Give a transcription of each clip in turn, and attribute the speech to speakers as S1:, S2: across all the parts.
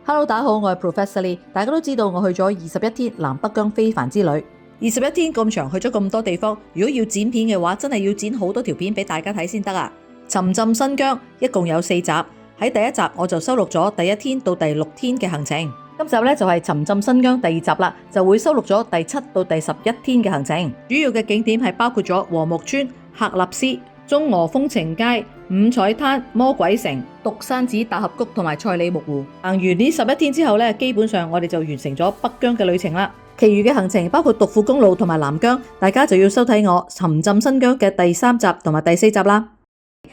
S1: Hello， 大家好，我係 Professor Lee。大家都知道我去咗21天南北疆非凡之旅。21天咁長，去咗咁多地方，如果要剪片嘅話，真係要剪好多條片俾大家睇先得啊！沉浸新疆一共有4集，喺第一集我就收錄咗第1天到第6天嘅行程。今集呢就係沉浸新疆第2集啦，就會收錄咗第7到第11天嘅行程。主要嘅景點係包括咗和木村、喀納斯、中俄風情街、五彩灘、魔鬼城、獨山寺大峽谷同埋賽里木湖。行完呢11天之後呢，基本上我哋就完成咗北疆嘅旅程啦。其餘嘅行程包括獨庫公路同埋南疆，大家就要收睇我沉浸新疆嘅第3集同埋第4集啦。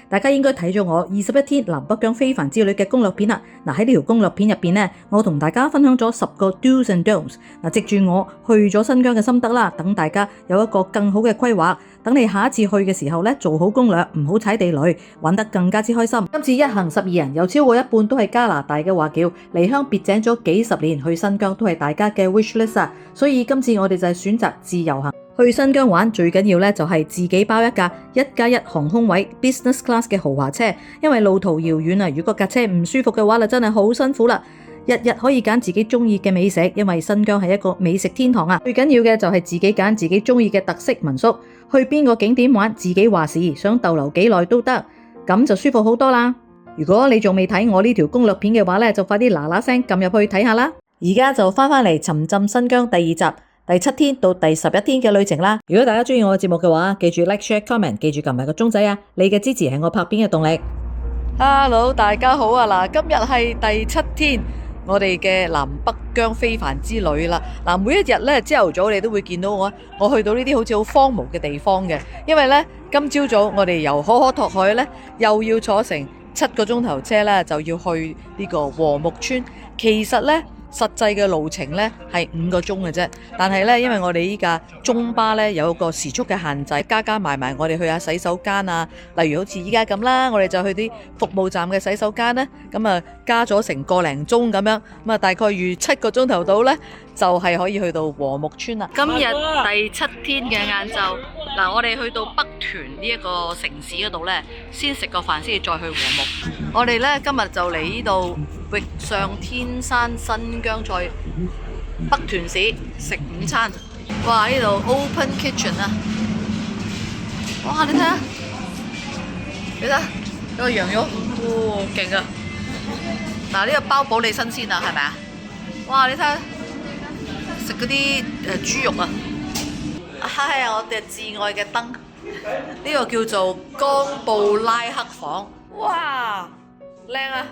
S1: 大家應該睇咗我21天南北疆非凡之旅嘅攻略片啦。喺呢條攻略片入邊呢，我同大家分享咗10個 do's and don'ts。藉住我去咗新疆嘅心得啦，等大家有一個更好嘅規劃。等你下一次去嘅時候呢，做好攻略，唔好踩地雷，玩得更加之開心。今次一行12人，有超過一半都係加拿大嘅華僑，離鄉別井咗幾十年，去新疆都係大家嘅 wish list 啊。所以今次我哋就係選擇自由行。去新疆玩最緊要呢就係自己包一架1+1航空位 business class 嘅豪華車，因為路途遙遠啊，如果架車唔舒服嘅話，真係好辛苦啦。日日可以揀自己中意嘅美食，因為新疆係一個美食天堂啊。最緊要嘅就係自己揀自己中意嘅特色民宿，去邊個景點玩自己話事，想逗留幾耐都得，咁就舒服好多啦。如果你仲未睇我呢條攻略片嘅話呢，就快啲嗱聲撳入去睇下啦。而家就翻嚟沉浸新疆第2集第7天到第11天嘅旅程啦。如果大家中意我嘅節目嘅話，記住 like share comment， 記住撳埋個鐘仔啊！你嘅支持係我拍片嘅動力。Hello， 大家好啊！嗱，今日係第7天，我哋嘅南北疆非凡之旅啦。嗱，每一日咧朝頭早你都會見到我去到呢啲好似好荒蕪嘅地方嘅，因為咧今朝早我哋由可可托海咧又要坐成7個鐘頭車咧，就要去呢個和木村。其實咧實際嘅路程呢係5個鐘嘅啫，但係呢，因為我哋依架中巴呢有個時速嘅限制，加埋我哋去下洗手間啊，例如好似依家咁啦，我哋就去啲服務站嘅洗手間呢，咁啊加咗成個零鐘咁樣，咁啊大概預7個鐘頭到呢，就係可以去到和木村啦。今日第7天嘅晏晝，嗱我哋去到北屯呢一個城市嗰度呢，先食個飯先至再去和木。我哋呢，今日就嚟呢度域上天山新疆菜北屯市食午餐。哇！呢度 open kitchen 啊！哇！你睇下，你睇下有個羊肉，哇勁啊！嗱，呢個包保你新鮮啊，係咪啊？哇！你睇下食嗰啲豬肉啊！係我哋至愛嘅燈，呢個叫做岡布拉克房。哇！靚啊！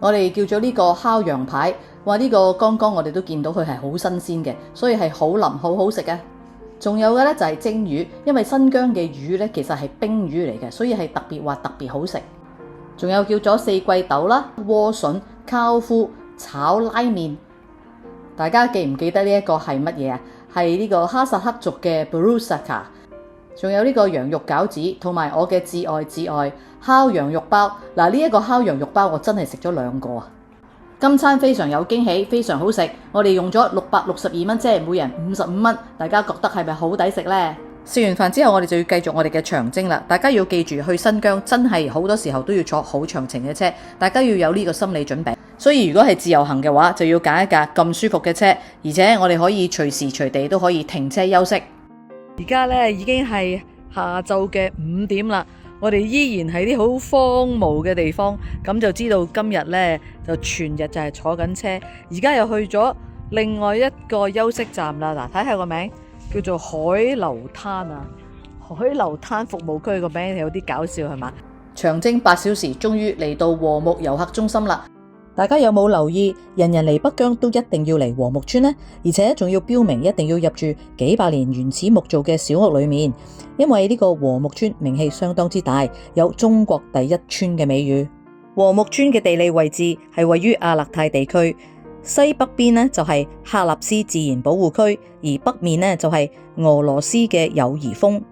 S1: 我哋叫咗呢個烤羊排，話呢個剛剛我哋都見到佢係好新鮮嘅，所以係好腍好好食嘅。仲有嘅呢就係蒸魚，因為新疆嘅魚呢其實係冰魚嚟嘅，所以係特別好食。仲有叫咗四季豆啦、萵筍、烤麩、炒拉麵。大家記唔記得呢一個係乜嘢啊？係呢個哈薩克族嘅 Burusaka。仲有呢個羊肉餃子，同埋我嘅至愛烤羊肉包。嗱，呢一個烤羊肉包我真係食咗2個啊！今餐非常有驚喜，非常好食。我哋用咗662蚊，即係每人55蚊。大家覺得係咪好抵食呢？食完飯之後，我哋就要繼續我哋嘅長征啦。大家要記住，去新疆真係好多時候都要坐好長程嘅車，大家要有呢個心理準備。所以如果係自由行嘅話，就要揀一架咁舒服嘅車，而且我哋可以隨時隨地都可以停車休息。而家呢已經係下晝嘅5點啦，我哋依然喺啲好荒蕪嘅地方，咁就知道今日呢就全日就係坐緊車。而家又去咗另外一個休息站啦，嗱，睇下個名叫做海流灘啊，海流灘服務區個名有啲搞笑係嘛？長征8小時，終於嚟到和木遊客中心啦。大家有冇留意，人人嚟北疆都一定要嚟和木村呢？而且仲要標明一定要入住幾百年原始木造嘅小屋裏面，因為呢個和木村名氣相當之大，有中國第1村嘅美譽。和木村嘅地理位置係位於阿勒泰地區，西北邊呢就係喀納斯自然保護區，而北面呢就係俄羅斯嘅友誼峰。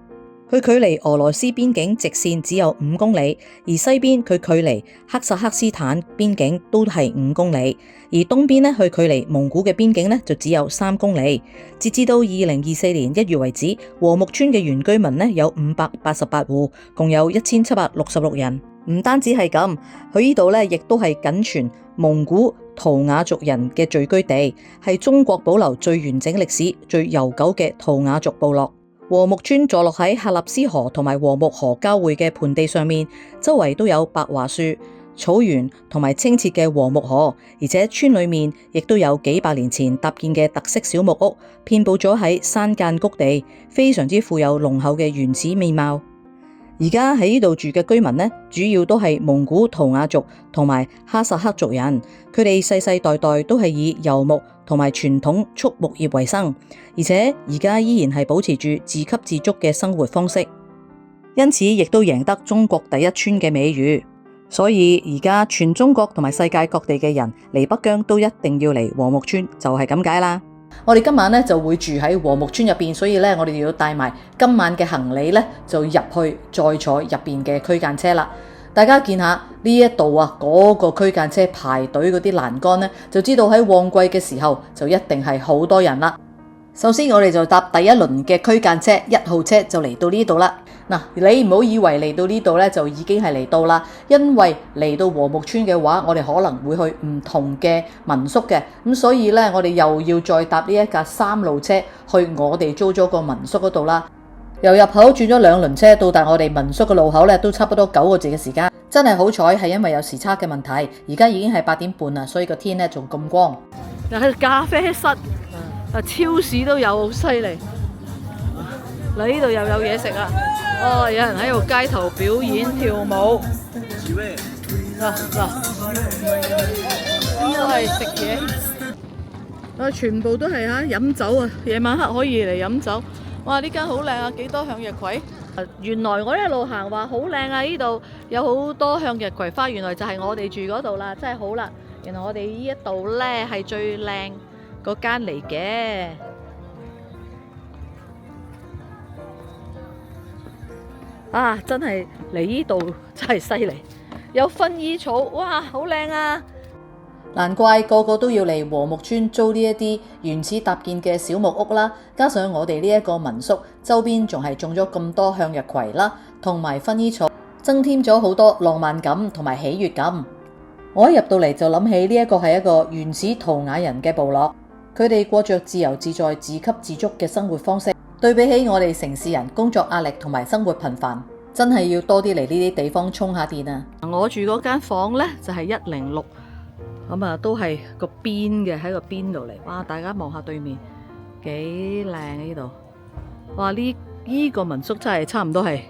S1: 佢距離俄羅斯邊境直線只有5公里，而西邊佢距離哈薩克斯坦邊境都係5公里，而東邊呢佢距離蒙古嘅邊境呢就只有3公里。截至到2024年1月為止，和木村嘅原居民呢有588戶，共有1766人。唔單止係咁，佢呢度咧亦都係僅存蒙古圖雅族人嘅聚居地，係中國保留最完整歷史、最悠久嘅圖雅族部落。和睦村坐落喺喀納斯河同埋和睦河交匯嘅盆地上面，周圍都有白樺樹、草原同埋清澈嘅和睦河，而且村裏面亦都有幾百年前搭建嘅特色小木屋，遍佈咗喺山間谷地，非常之富有濃厚嘅原始面貌。而家喺呢度住嘅居民呢，主要都係蒙古圖雅族同埋哈薩克族人，佢哋世世代代都係以游牧同埋傳統畜牧業為生，而且而家依然係保持住自給自足嘅生活方式，因此亦都贏得中國第一村嘅美譽。所以而家全中國同埋世界各地嘅人嚟北疆都一定要嚟和睦村，就係咁解啦。我哋今晚咧就會住喺和睦村入邊，所以咧我哋要帶埋今晚嘅行李咧就入去再坐入邊嘅區間車啦。大家見下呢一度啊，嗰個區間車排隊嗰啲欄杆咧，就知道喺旺季嘅時候就一定係好多人啦。首先我哋就搭第一輪嘅區間車1號車就嚟到呢度啦。嗱，你唔好以為嚟到呢度咧就已經係嚟到啦，因為嚟到和睦村嘅話，我哋可能會去唔同嘅民宿嘅，咁所以咧我哋又要再搭呢一架3路車去我哋租咗個民宿嗰度啦。由入口轉咗2輪車到達我哋民宿嘅路口咧，都差不多9個字嘅時間。真係好彩係因為有時差嘅問題，而家已經係8點半啦，所以個天咧仲咁光。
S2: 又係咖啡室，超市都有，好犀利。嗱，呢度又有嘢食啊！哦，有人喺度街頭表演跳舞。嗱，呢度係食嘢。全部都係飲酒啊！夜晚黑可以嚟飲酒。哇！呢間好靚啊，幾多向日葵。原來我一路行話好靚啊！呢度有好多向日葵花，原來就係我哋住嗰度啦，真係好啦。原來我哋呢一度呢係最靚嗰間嚟嘅。真係嚟呢度真係犀利，有薰衣草，哇，好靚啊！
S1: 難怪個個都要嚟和睦村租呢一啲原始搭建嘅小木屋啦，加上我哋呢一個民宿周邊仲係種咗咁多向日葵啦，同埋薰衣草，增添咗好多浪漫感同埋喜悅感。我一入到嚟就諗起呢一個係一個原始圖雅人嘅部落，佢哋過着自由自在、自給自足嘅生活方式。對比起我哋城市人工作壓力同埋生活頻繁，真係要多啲嚟呢啲地方充下電啊！
S2: 我住嗰間房呢，就係106，咁都係個邊嘅，喺個邊度嚟。哇！大家望下對面幾靚呢度。哇！呢個民宿真係差唔多係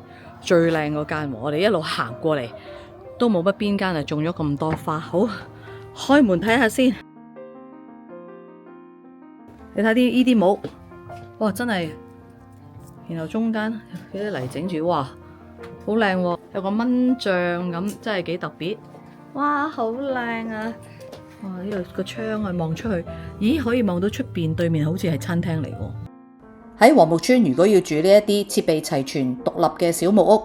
S2: 最靚嗰間。我哋一路行過嚟都冇乜邊間係種咗咁多花。好，開門睇下先。你睇呢啲木，哇！真係〜然後中間有啲泥整住，哇，好靚喎！有個蚊帳咁，真係幾特別。哇，好靚啊！哇，呢度個窗啊，望出去，咦，可以望到出邊對面好似係餐廳嚟喎。
S1: 喺和睦村，如果要住呢一啲設備齊全、獨立嘅小木屋，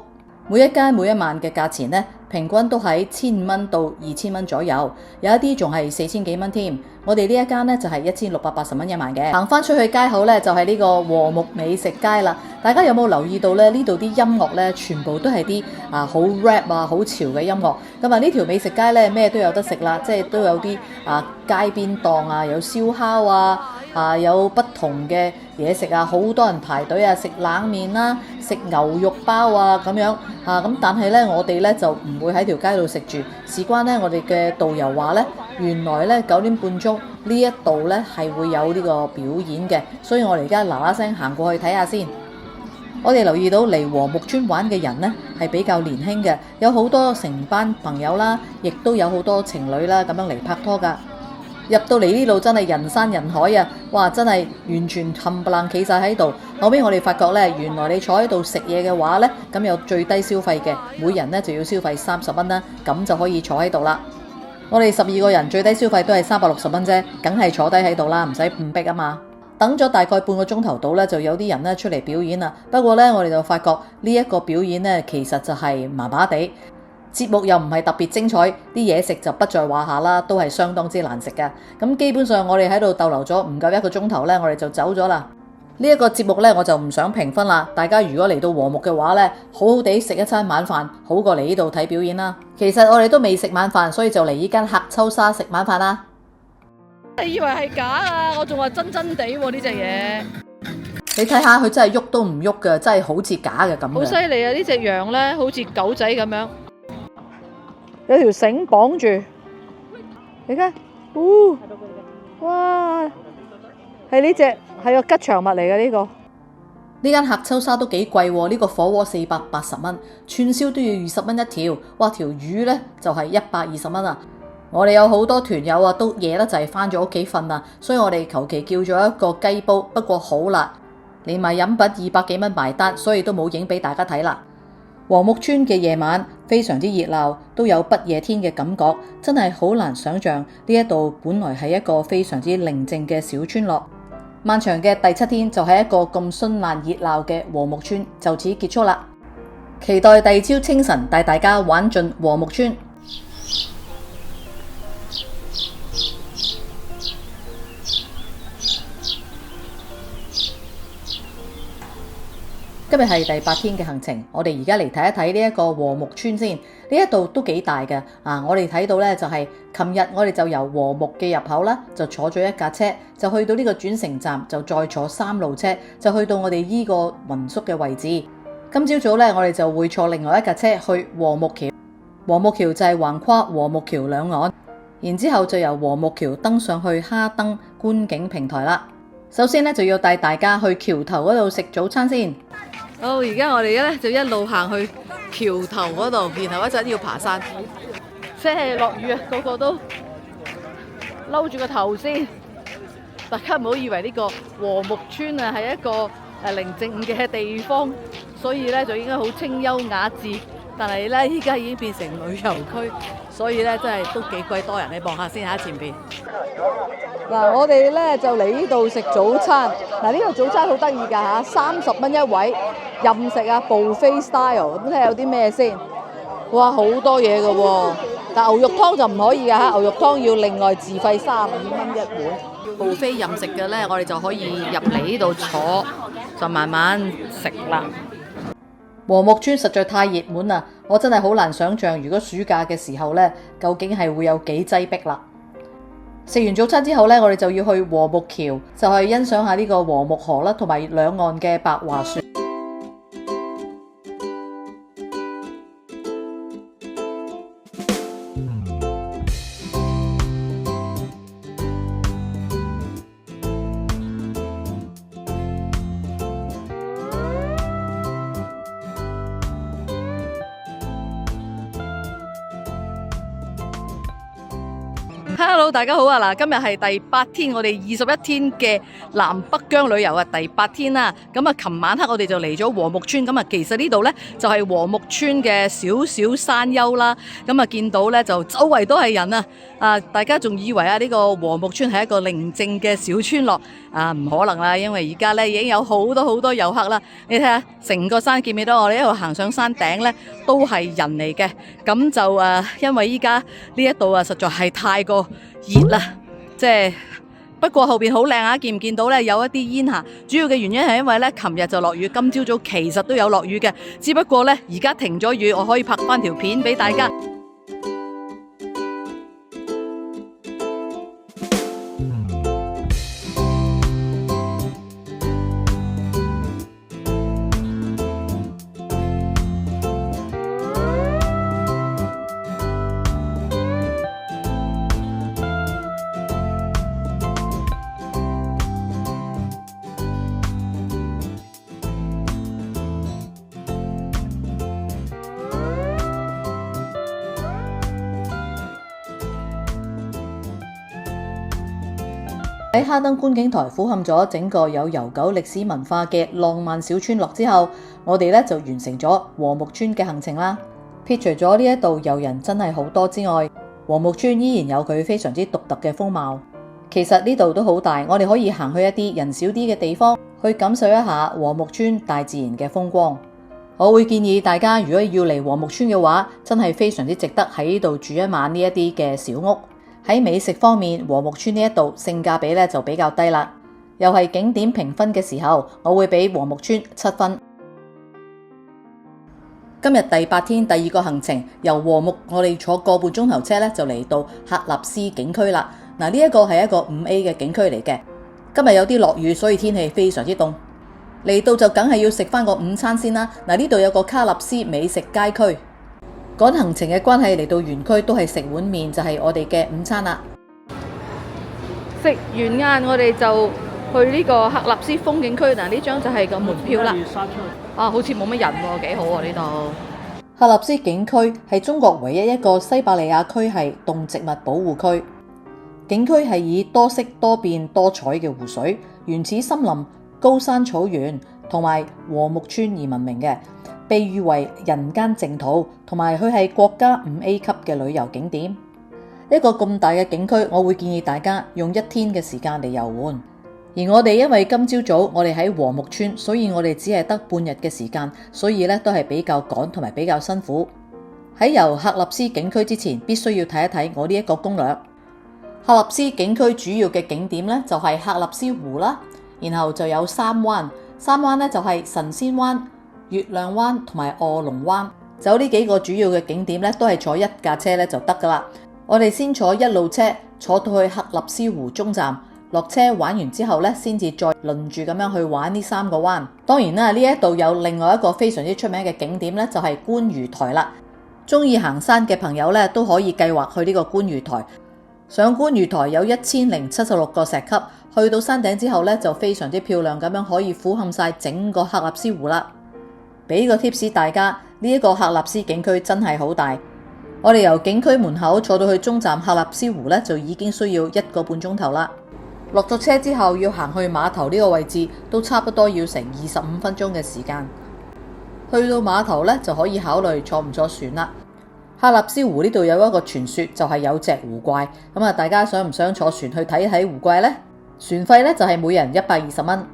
S1: 每一間每一晚嘅價錢呢，平均都喺1500蚊到2000蚊左右，有一啲仲係4000幾蚊添。我哋呢一間呢，就係1680蚊一晚嘅。行翻出去街口呢，就係呢個和睦美食街啦。大家有冇留意到呢？呢度啲音樂呢，全部都係啲好 rap 啊、好潮嘅音樂。咁呢條美食街呢，咩都有得食啦，即係都有啲街邊檔啊，有燒烤啊，有不同嘅嘢食啊，好多人排隊啊，食冷麵啦，食牛肉包啊咁樣咁但係呢，我哋呢就唔會喺條街度食住，事關呢，我哋嘅導遊話呢，原來呢9點半鐘呢一度呢係會有呢個表演嘅，所以我哋而家嗱嗱聲行過去睇下先。我哋留意到嚟和睦村玩嘅人呢係比較年輕嘅，有好多成班朋友啦，亦都有好多情侶啦咁樣嚟拍拖㗎。入到嚟呢度真係人山人海啊！哇，真係完全冚唪唥企晒喺度。後尾我哋發覺呢，原來你坐喺度食嘢嘅話呢，咁有最低消費嘅，每人呢就要消費30蚊啦，咁就可以坐喺度啦。我哋12個人最低消費都係360蚊啫，梗係坐低喺度啦，唔使咁逼啊嘛。等咗大概半個鐘頭到呢，就有啲人呢出嚟表演啦。不過呢，我哋就發覺呢一個表演呢，其實就係麻麻地。節目又唔係特別精彩，啲嘢食就不在話下啦，都係相當之難食㗎。咁基本上我哋喺度逗留咗唔夠1個鐘頭呢，我哋就走咗啦。呢一個節目呢，我就唔想評分啦。大家如果嚟到和睦嘅話呢，好好地食一餐晚飯，好過嚟呢度睇表演啦。其實我哋都未食晚飯，所以就嚟呢間客秋沙食晚飯啦。
S2: 你以為係假啊？我仲話真真地喎呢隻嘢。
S1: 你睇下佢真係喐都唔喐嘅，真係好似假嘅咁。
S2: 好犀利啊！呢隻羊呢，好似狗仔咁樣，有條繩綁住。你睇，哇，係呢隻係個吉祥物嚟嘅呢個。
S1: 呢間客秋沙都幾貴喎，呢個火鍋480蚊，串燒都要20蚊一條，哇！條魚呢就係120蚊啊！我哋有好多團友啊，都夜得滯返咗屋企瞓啊，所以我哋求其叫咗一個雞煲，不過好辣，連埋飲品200幾蚊埋單，所以都冇影俾大家睇啦。和睦村嘅夜晚非常之熱鬧，都有不夜天嘅感覺，真係好難想象呢一度本來係一個非常之寧靜嘅小村落。漫長嘅第7天就係一個咁絢爛熱鬧嘅和睦村就此結束啦。期待第二朝清晨帶大家玩盡和睦村。今日係第8天嘅行程，我哋而家嚟睇一睇呢一個和睦村先。呢一度都幾大嘅我哋睇到呢，就係琴日我哋就由和睦嘅入口啦，就坐咗一架車，就去到呢個轉乘站，就再坐3路車，就去到我哋呢個民宿嘅位置。今朝早呢，我哋就會坐另外一架車去和睦橋。和睦橋就係橫跨和睦橋兩岸，然之後就由和睦橋登上去哈登觀景平台啦。首先呢，就要帶大家去橋頭嗰度食早餐先。
S2: 好，而家我哋咧就一路行去橋頭嗰度，然後一陣要爬山。即係落雨啊，個個都摟住個頭先。大家唔好以為呢個和睦村啊係一個寧靜嘅地方，所以咧就應該好清幽雅致。但係咧依家已經變成旅遊區，所以咧真係都幾鬼多人。你望下先喺前邊。嗱，我哋咧就嚟呢度食早餐。嗱，呢個早餐好得意㗎嚇，30蚊一位，任食啊 buffet style。咁睇下有啲咩先？哇，好多嘢㗎喎！但牛肉湯就唔可以㗎嚇，牛肉湯要另外自費35蚊一碗。buffet 任食嘅咧，我哋就可以入嚟呢度坐，就慢慢食啦。
S1: 和睦村實在太熱門啦，我真係好難想像如果暑假嘅時候呢，究竟係會有幾擠迫啦。食完早餐之後呢，我哋就要去和睦橋，就係欣賞下呢個和睦河啦，同埋兩岸嘅白華船。
S2: Hello， 大家好啊！嗱，今日係第8天，我哋21天嘅南北疆旅遊啊，第8天啦。咁啊，琴晚黑我哋就嚟咗和睦村。咁啊，其實呢度呢，就係和睦村嘅少少山丘啦。咁啊，見到呢，就周圍都係人啊！大家仲以為呢個和睦村係一個寧靜嘅小村落唔可能啦，因為而家呢已經有好多遊客啦。你睇下成個山，見唔見到我哋一路行上山頂呢，都係人嚟嘅。咁就因為依家呢一度實在係太過熱啦，不過後邊好靚見唔見到呢？有一啲煙霞，主要嘅原因係因為呢，琴日就落雨，今朝早其實都有落雨嘅，只不過呢，而家停咗雨，我可以拍翻條片俾大家。
S1: 喺哈登觀景台俯瞰咗整個有悠久歷史文化嘅浪漫小村落之後，我哋咧就完成咗和睦村嘅行程啦。撇除咗呢一度遊人真係好多之外，和睦村依然有佢非常之獨特嘅風貌。其實呢度都好大，我哋可以行去一啲人少啲嘅地方，去感受一下和睦村大自然嘅風光。我會建議大家如果要嚟和睦村嘅話，真係非常之值得喺呢度住一晚呢一啲嘅小屋。喺美食方面，和睦村呢一度性價比咧就比較低啦。又係景點評分嘅時候，我會俾禾木村7分。今日第8天第2個行程，由禾木我哋坐個半鐘頭車咧，就嚟到喀納斯景區啦。嗱，呢一個係一個5A 嘅景區嚟嘅。今日有啲落雨，所以天氣非常之凍。嚟到就梗係要食翻個午餐先啦。嗱，呢度有個喀納斯美食街區。趕行程嘅關係，嚟到園區都係食碗麵，就係我哋嘅午餐啦。
S2: 食完晏我哋就去呢個喀納斯風景區。嗱，呢張就係個門票啦。啊，好似冇乜人喎，幾好喎呢度。
S1: 喀納斯景區係中國唯一一個西伯利亞區係動植物保護區。景區係以多色多變多彩嘅湖水、原始森林、高山草原同埋禾木村而聞名嘅，被譽為人間淨土，同埋佢係國家5A 級嘅旅遊景點。一個咁大嘅景區，我會建議大家用1天嘅時間嚟遊玩。而我哋因為今朝早我哋喺禾木村，所以我哋只係得半日嘅時間，所以咧都係比較趕同埋比較辛苦。喺遊喀納斯景區之前，必須要睇一睇我呢一個攻略。喀納斯景區主要嘅景點咧就係喀納斯湖啦，然後就有3灣，3灣咧就係神仙灣、月亮灣同埋臥龍灣。走呢幾個主要嘅景點咧，都係坐1架車咧就得噶啦。我哋先坐1路車，坐到去喀納斯湖中站，落車玩完之後咧，先至再輪住咁樣去玩呢3個灣。當然啦，呢一度有另外一個非常之出名嘅景點咧，就係觀魚台啦。中意行山嘅朋友咧，都可以計劃去呢個觀魚台。上觀魚台有1076個石級，去到山頂之後咧，就非常之漂亮咁樣可以俯瞰晒整個喀納斯湖啦。俾個 tips 大家，呢一個喀納斯景區真係好大。我哋由景區門口坐到去中站喀納斯湖咧，就已經需要1個半鐘頭啦。落咗車之後要行去碼頭呢個位置，都差不多要成25分鐘嘅時間。去到碼頭咧，就可以考慮坐唔坐船啦。喀納斯湖呢度有一個傳說，就係有隻湖怪。咁啊，大家想唔想坐船去睇睇湖怪呢？船費咧就係每人120蚊。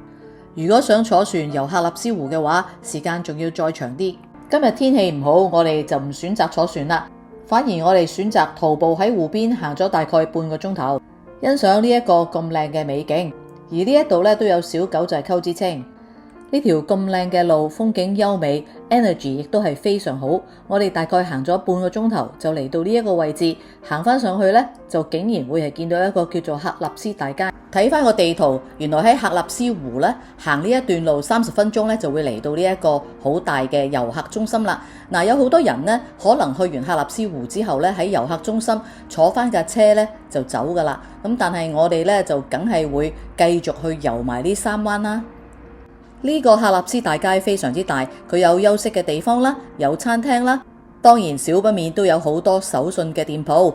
S1: 如果想坐船遊喀納斯湖嘅話，時間仲要再長啲。今日天氣唔好，我哋就唔選擇坐船啦，反而我哋選擇徒步喺湖邊行咗大概半個鐘頭，欣賞呢一個咁靚嘅美景。而呢一度咧都有小九寨溝之稱。呢條咁靚嘅路，風景優美 ，energy 亦都係非常好。我哋大概行咗半個鐘頭就嚟到呢一個位置，行翻上去呢，就竟然會係見到一個叫做喀納斯大街。睇翻個地圖，原來喺喀納斯湖呢，行呢一段路30分鐘呢，就會嚟到呢一個好大嘅遊客中心啦。嗱，有好多人呢，可能去完喀納斯湖之後呢，喺遊客中心坐翻架車呢，就走噶啦。咁但係我哋呢，就梗係會繼續去遊埋呢3灣啦。呢個喀納斯大街非常之大，佢有休息嘅地方啦，有餐廳啦，當然少不免都有好多手信嘅店鋪。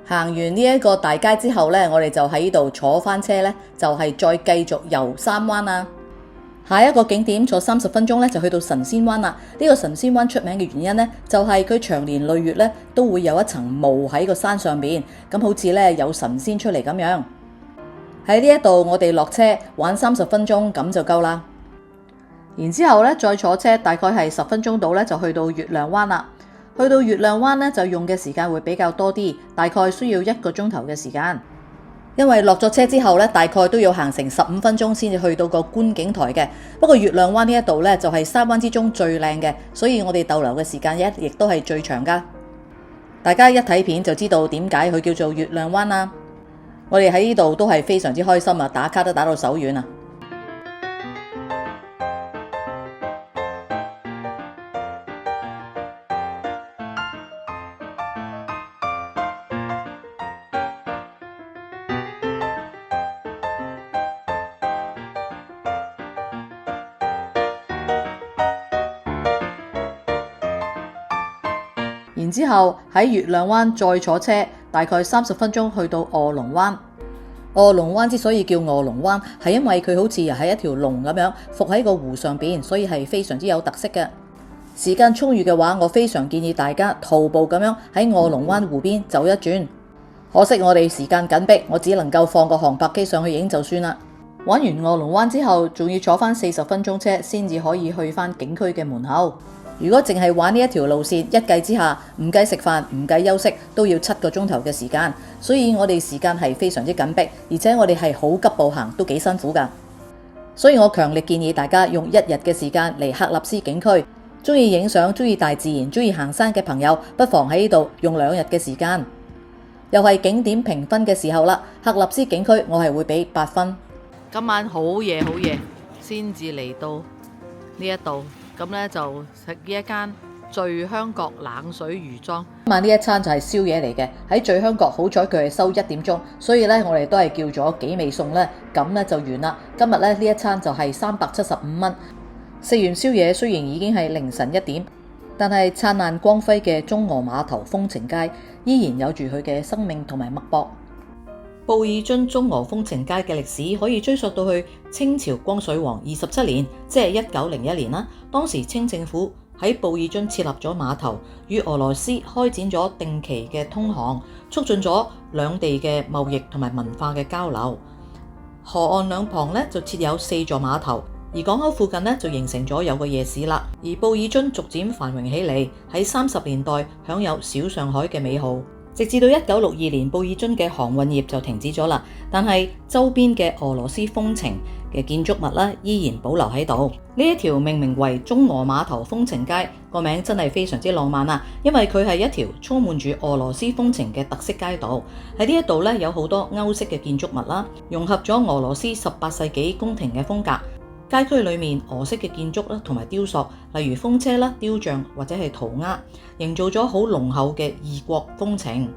S1: 行完呢一個大街之後呢，我哋就喺呢度坐翻車呢，就係再繼續遊3灣啦。下一個景點坐30分鐘呢，就去到神仙灣啦。呢個神仙灣出名嘅原因呢，就係佢長年累月呢都會有一層霧喺個山上邊，咁好似呢有神仙出嚟咁樣。喺呢一度我哋落車玩30分鐘咁就夠啦。然之後咧，再坐車大概係10分鐘到咧，就去到月亮灣啦。去到月亮灣咧，就用嘅時間會比較多啲，大概需要1個鐘頭嘅時間。因為落咗車之後咧，大概都要行成15分鐘先至去到個觀景台嘅。不過月亮灣呢一度咧，就係3灣之中最靚嘅，所以我哋逗留嘅時間亦都係最長噶。大家一睇片就知道點解佢叫做月亮灣啦。我哋喺呢度都係非常之開心啊，打卡都打到手軟啊！然之後喺月亮灣再坐車，大概30分鐘去到臥龍灣。臥龍灣之所以叫臥龍灣，係因為佢好似係一條龍咁樣伏喺個湖上邊，所以係非常之有特色嘅。時間充裕嘅話，我非常建議大家徒步咁樣喺臥龍灣湖邊走一轉。可惜我哋時間緊迫，我只能夠放個航拍機上去影就算啦。玩完臥龍灣之後，仲要坐翻40分鐘車先至可以去翻景區嘅門口。如果淨係玩呢一條路線，一計之下，唔計食飯，唔計休息，都要7個鐘頭嘅時間，所以我哋時間係非常之緊迫，而且我哋係好急步行，都幾辛苦㗎。所以我強烈建議大家用1日嘅時間嚟喀納斯景區。中意影相、中意大自然、中意行山嘅朋友，不妨喺呢度用2日嘅時間。又係景點評分嘅時候啦，喀納斯景區我係會俾8分。
S2: 今晚好夜先至嚟到呢一度，咁呢就食呢一間聚香閣冷水魚莊。
S1: 今晚呢一餐就係宵夜嚟嘅，喺聚香閣好彩佢係收1點鐘，所以呢，我哋都係叫咗幾味餸呢，咁呢就完啦。今日呢一餐就係375蚊。食完宵夜雖然已經係凌晨1點，但係燦爛光輝嘅中俄碼頭風情街依然有住佢嘅生命同埋脈搏。布爾津中俄風情街嘅歷史可以追溯到去清朝光緒皇27年，即係1901年啦。當時清政府喺布爾津設立咗碼頭，與俄羅斯開展咗定期嘅通航，促進咗兩地嘅貿易同埋文化嘅交流。河岸兩旁呢就設有4座碼頭。而港口附近呢，就形成咗有個夜市啦，而布爾津逐漸繁榮起嚟，喺30年代享有小上海嘅美好，直至到1962年布爾津嘅航運業就停止咗啦。但係周邊嘅俄羅斯風情嘅建築物呢，依然保留喺度。呢一條命名為中俄碼頭風情街個名真係非常之浪漫啊，因為佢係一條充滿住俄羅斯風情嘅特色街道。喺呢一度呢，有好多歐式嘅建築物啦，融合咗俄羅斯18世紀宮廷嘅風格。街區裏面俄式嘅建築啦，同埋雕塑，例如風車啦、雕像或者係塗鴉，營造咗好濃厚嘅異國風情。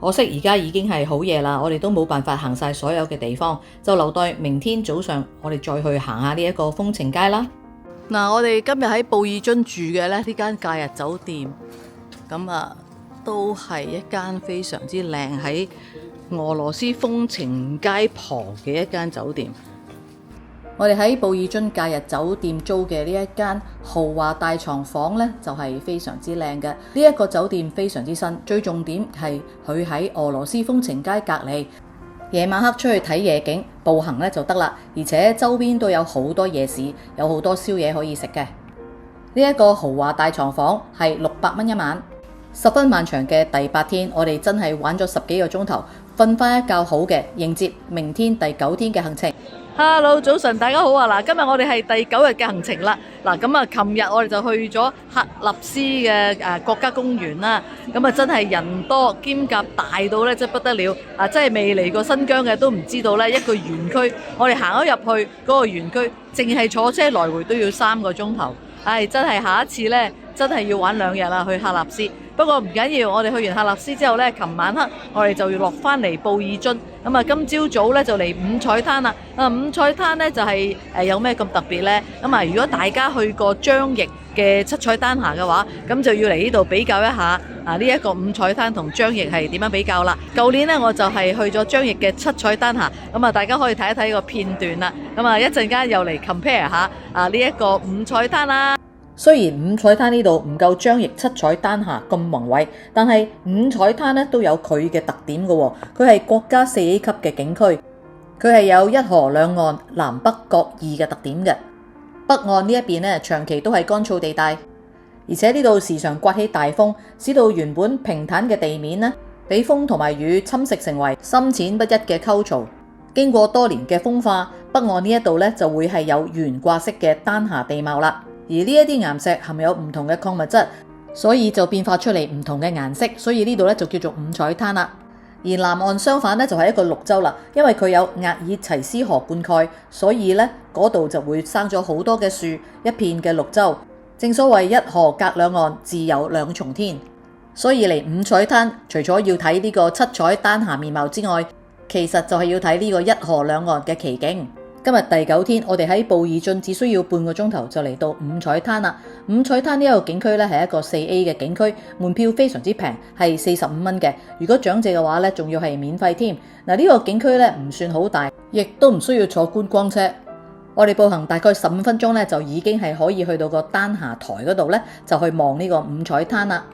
S1: 可惜而家已經係好夜啦，我哋都冇辦法行晒所有嘅地方，就留待明天早上我哋再去行下呢一個風情街啦。
S2: 嗱，我哋今日喺布爾津住嘅呢間假日酒店，咁都係一間非常之靚喺俄羅斯風情街旁嘅一間酒店。
S1: 我哋喺布爾津假日酒店租嘅呢一間豪華大床房呢，就係非常之靚嘅。呢一個酒店非常之新，最重點係佢喺俄羅斯風情街隔離，夜晚黑出去睇夜景步行呢就得啦。而且周邊都有好多夜市，有好多宵夜可以食嘅。呢一個豪華大床房係600蚊一晚。十分漫長嘅第8天，我哋真係玩咗10幾個鐘頭，瞓翻一覺好嘅，迎接明天第9天嘅行程。
S2: Hello， 早晨，大家好啊！嗱，今日我哋係第9日嘅行程啦。嗱，咁啊，琴日我哋就去咗喀納斯嘅國家公園啦。咁啊，真係人多兼夾大到咧，真係不得了啊！真係未嚟過新疆嘅都唔知道咧，一個園區，我哋行咗入去嗰個園區，淨係坐車來回都要3個鐘頭。唉，真係下一次咧，真係要玩2日啦，去喀納斯。不過唔緊要，我哋去完喀納斯之後呢，琴晚黑我哋就要落返嚟布爾津。咁啊，今朝早呢就嚟五彩灘啦。五彩灘呢就係有咩咁特別呢？咁啊，如果大家去過張掖嘅七彩丹霞嘅話，咁就要嚟呢度比較一下呢一個五彩灘同張掖係點樣比較啦。舊年呢，我就係去咗張掖嘅七彩丹霞，咁啊大家可以睇一睇個片段啦。咁啊一陣間又嚟 compare 下呢一個五彩灘啦。
S1: 雖然五彩灘呢度唔夠張掖七彩丹霞咁宏偉，但係五彩灘呢都有佢嘅特點嘅喎。佢係國家4A 級嘅景區，佢係有一河兩岸南北各異嘅特點嘅。北岸呢一邊呢長期都係乾燥地帶，而且呢度時常颳起大風，使到原本平坦嘅地面呢俾風同埋雨侵蝕成為深淺不一嘅溝槽。經過多年嘅風化，北岸呢一度呢就會係有懸掛式嘅丹霞地貌啦。而呢一啲岩石含有唔同嘅礦物質，所以就變化出嚟唔同嘅顏色，所以呢度咧就叫做五彩灘啦。而南岸相反咧就係一個綠洲啦，因為佢有額爾齊斯河灌溉，所以咧嗰度就會生咗好多嘅樹，一片嘅綠洲。正所謂一河隔兩岸，自有兩重天。所以嚟五彩灘，除咗要睇呢個七彩丹霞面貌之外，其實就係要睇呢個一河兩岸嘅奇景。今日第9天，我哋喺布爾津只需要半個鐘頭就嚟到五彩灘啦。五彩灘呢一個景區咧係一個4A 嘅景區，門票非常之平，係45蚊嘅。如果長者嘅話咧，仲要係免費添。嗱，呢個景區咧唔算好大，亦都唔需要坐觀光車。我哋步行大概15分鐘咧，就已經係可以去到個丹霞台嗰度咧，就去望呢個五彩灘啦。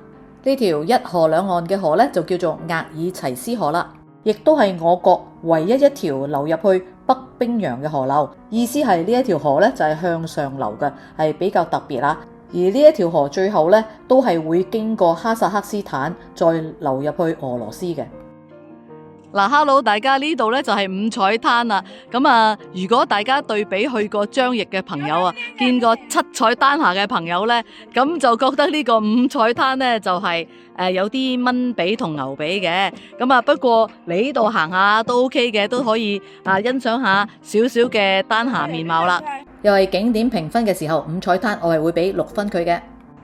S1: 呢條一河兩岸嘅河咧就叫做額爾齊斯河啦，亦都係我國唯一一條流入去北冰洋嘅河流，意思係呢一條河咧就係向上流嘅，係比較特別啦。而呢一條河最後咧都係會經過哈薩克斯坦，再流入去俄羅斯嘅。
S2: 嗱，Hello，大家呢度呢就係五彩灘啦。咁啊，如果大家對比去過張掖嘅朋友啊，見過七彩丹霞嘅朋友呢，咁就覺得呢個五彩灘呢就係有啲蚊髀同牛髀嘅。咁啊，不過你呢度行下都 OK 嘅，都可以欣賞下少少嘅丹霞面貌啦。
S1: 又係景點評分嘅時候，五彩灘我係會俾6分佢嘅。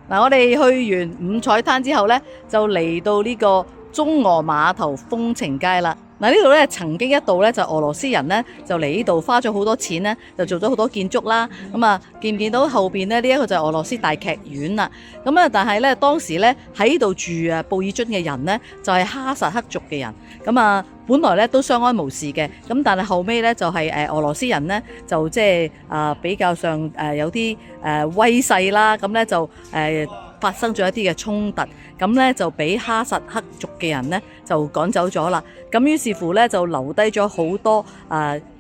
S2: 嗱，我哋去完五彩灘之後呢，就嚟到呢個中俄碼頭風情街啦。嗱，呢度咧曾經一度咧就俄羅斯人咧就嚟呢度花咗好多錢咧，就做咗好多建築啦。咁啊，見唔見到後邊咧呢一個就係俄羅斯大劇院啦。咁啊，但係咧當時咧喺呢度住布爾津嘅人咧就係哈薩克族嘅人。咁啊，本來咧都相安無事嘅。咁但係後尾咧就係俄羅斯人咧就即係比較上有啲威勢啦。咁咧就發生咗一啲嘅衝突，咁咧就俾哈薩克族嘅人咧就趕走咗啦。咁於是乎咧就留低咗好多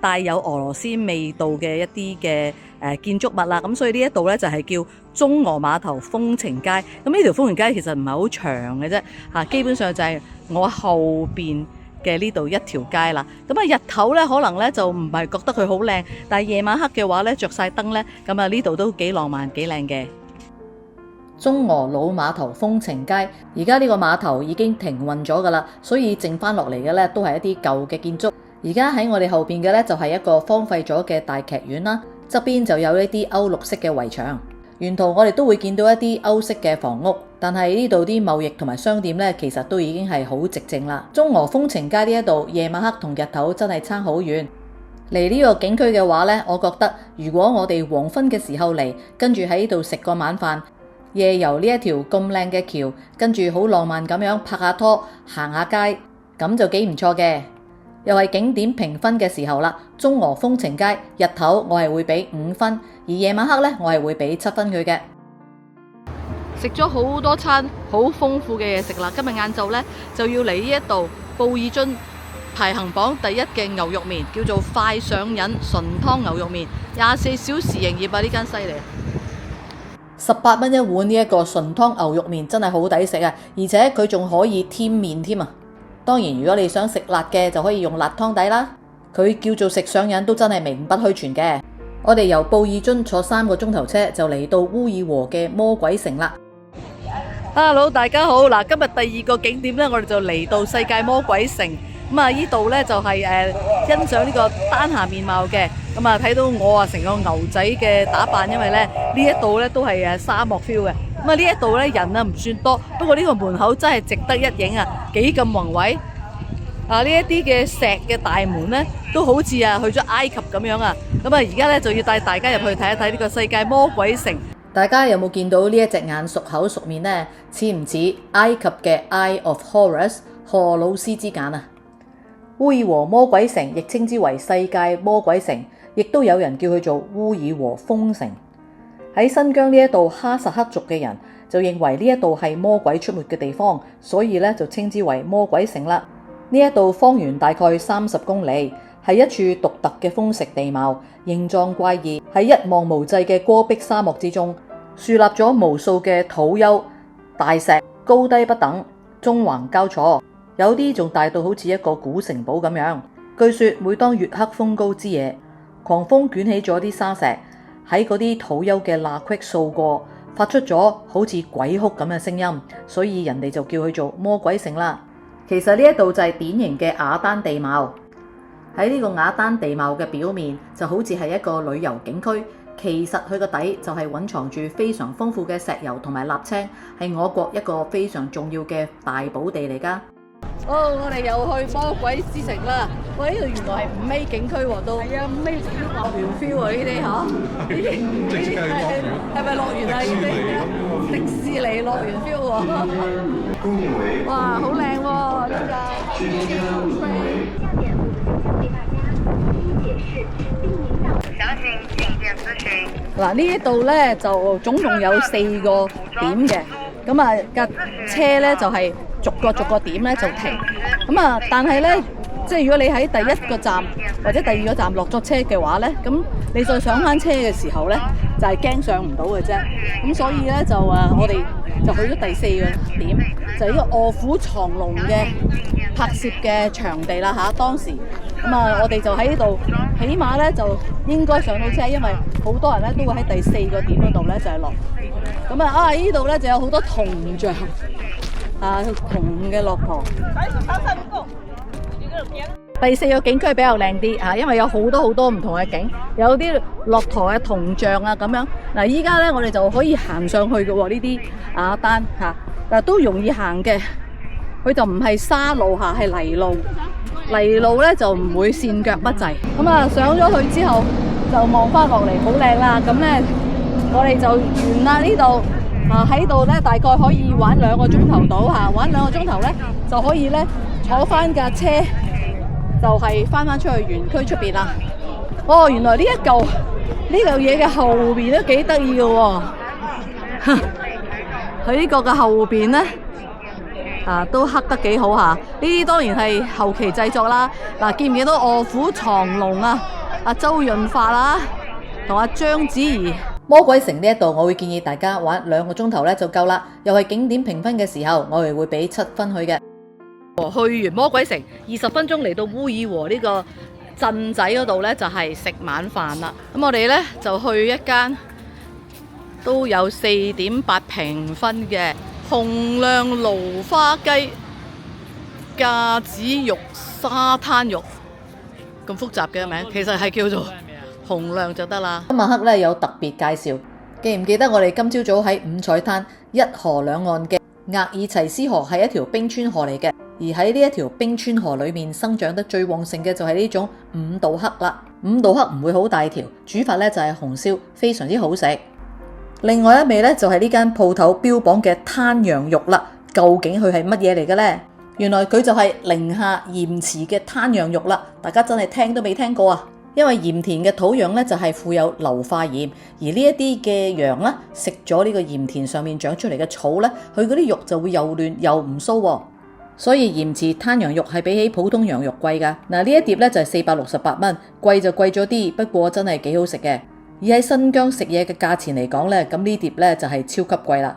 S2: 帶有俄羅斯味道嘅一啲嘅建築物啦。咁所以呢一度咧就係叫中俄碼頭風情街。咁呢條風情街其實唔係好長嘅啫，基本上就係我後邊嘅呢度一條街啦。咁啊日頭咧可能咧就唔係覺得佢好靚，但係夜晚黑嘅話咧着晒燈咧，咁啊呢度都幾浪漫幾靚嘅。
S1: 中俄老碼頭風情街，而家呢個碼頭已經停運咗㗎啦，所以剩翻落嚟嘅呢都係一啲舊嘅建築。而家喺我哋後邊嘅呢就係一個荒廢咗嘅大劇院啦，側邊就有一啲歐陸式嘅圍牆。沿途我哋都會見到一啲歐式嘅房屋，但係呢度啲貿易同埋商店呢，其實都已經係好寂靜啦。中俄風情街呢一度夜晚黑同日頭真係差好遠。嚟呢個景區嘅話呢，我覺得如果我哋黃昏嘅時候嚟，跟住喺呢度食個晚飯，夜遊呢一條咁靚嘅橋，跟住好浪漫咁樣拍下拖行下街，咁就幾唔錯嘅。又係景點評分嘅時候啦，中俄風情街日頭我係會俾5分，而夜晚黑呢，我係會俾7分佢嘅。
S2: 食咗好多餐好豐富嘅嘢食啦，今日晏晝呢，就要嚟呢一度布爾津排行榜第1嘅牛肉麵，叫做快上癮純湯牛肉麵，24小時營業啊！呢間犀利。
S1: 18蚊一碗呢一個純湯牛肉麵真係好抵食啊！而且佢仲可以添麵添啊！當然如果你想食辣嘅就可以用辣湯底啦。佢叫做食上癮都真係名不虛傳嘅。我哋由布爾津坐3個鐘頭車就嚟到烏爾和嘅魔鬼城啦。
S2: Hello， 大家好！嗱，今日第2個景點呢，我哋就嚟到世界魔鬼城。咁啊，呢度呢，就係欣賞呢個丹霞面貌嘅。咁啊，睇到我成個牛仔嘅打扮，因為咧呢一度咧都係沙漠 feel 嘅。咁啊呢一度咧人啊唔算多，不過呢個門口真係值得一影啊，幾咁宏偉啊！呢一啲嘅石嘅大門咧，都好似去咗埃及咁樣啊！咁啊而家咧就要帶大家入去睇一睇呢個世界魔鬼城。
S1: 大家有冇見到呢一隻眼熟口熟面呢？似唔似埃及嘅 Eye of Horus 荷魯斯之眼啊？烏爾和魔鬼城亦稱之為世界魔鬼城，亦都有人叫佢做烏爾和風城。喺新疆呢一度哈薩克族嘅人就認為呢一度係魔鬼出沒嘅地方，所以咧就稱之為魔鬼城啦。呢一度方圓大概30公里，係一處獨特嘅風蝕地貌，形狀怪異，喺一望無際嘅戈壁沙漠之中，樹立咗無數嘅土丘大石，高低不等，縱橫交錯。有啲仲大到好似一個古城堡咁樣。據說每當月黑風高之夜，狂風捲起咗啲沙石，喺嗰啲土丘嘅罅隙掃過，發出咗好似鬼哭咁嘅聲音，所以人哋就叫佢做魔鬼城啦。其實呢一度就係典型嘅雅丹地貌。喺呢個雅丹地貌嘅表面就好似係一個旅遊景區，其實佢個底就係蘊藏住非常豐富嘅石油同埋瀝青，係我國一個非常重要嘅大寶地嚟㗎。
S2: 我哋又去魔鬼之城啦！喂，呢度原來係5A景區喎，都係啊，5A樂園 feel 啊呢啲嚇，呢啲係咪樂園啊？呢啲迪士尼樂園 feel 喎！哇，好靚喎呢個！嗱，呢一度咧就總共有4個點嘅，咁啊架車咧就係逐個點咧就停，咁啊但係咧即係如果你喺第1個站或者第2個站落咗車嘅話咧，咁你再上翻車嘅時候咧就係驚上唔到嘅啫，咁所以咧就我哋就去咗第4個點，就係呢個臥虎藏龍嘅拍攝嘅場地啦嚇，當時咁啊，我哋就喺呢度，起碼咧就應該上到車，因為好多人咧都會喺第4個點嗰度咧就係落。咁啊呢度咧就有好多銅像啊，銅嘅駱駝。第4個景區比較靚啲嚇，因為有好多唔同嘅景，有啲駱駝嘅銅像啊咁樣。嗱，依家咧我哋就可以行上去嘅喎，呢啲單嚇，嗱都容易行嘅。佢就唔係沙路嚇，係泥路。泥路咧就唔會跣腳不滯。咁啊上咗去之後就望翻落嚟好靚啦。咁咧我哋就完啦呢度喺度咧大概可以玩2個鐘頭到嚇，玩2個鐘頭咧就可以咧坐翻架車。就係翻出去園區出邊啦。哦，原來呢嚿嘢嘅後邊都幾得意嘅喎。佢呢個嘅後邊呢，都刻得幾好下。呢啲當然係後期製作啦。嗱，見唔見到臥虎藏龍啊？阿周潤發啦，同阿章子怡。
S1: 魔鬼城呢一度，我會建議大家玩2個鐘頭咧就夠啦。又係景點評分嘅時候，我哋會俾7分去嘅。
S2: 去完魔鬼城20分鐘嚟到烏爾和呢個鎮仔嗰度呢，就係食晚飯啦。咁我哋呢，就去一間都有4.8評分嘅紅亮鱸花雞架子肉沙灘肉，咁複雜嘅名，其實係叫做紅亮就得啦。
S1: 今晚黑呢，有特別介紹，記唔記得我哋今朝早喺五彩灘一河兩岸嘅厄爾齊斯河係一條冰川河嚟嘅？而喺呢一條冰川河裏面生長得最旺盛嘅就係呢種五道黑啦。五道黑唔會好大條，煮法咧就係紅燒，非常之好食。另外一味咧就係呢間鋪頭標榜嘅灘羊肉啦。究竟佢係乜嘢嚟嘅呢？原來佢就係寧夏鹽池嘅灘羊肉啦。大家真係聽都未聽過啊！因為鹽田嘅土壤咧就係富有硫化鹽，而呢一啲嘅羊咧食咗呢個鹽田上面長出嚟嘅草咧，佢嗰啲肉就會又嫩又唔酥喎。所以鹽池灘羊肉係比起普通羊肉貴㗎。嗱，呢一碟咧就係468蚊，貴就貴咗啲，不過真係幾好食嘅。而喺新疆食嘢嘅價錢嚟講咧，咁呢碟咧就係超級貴啦。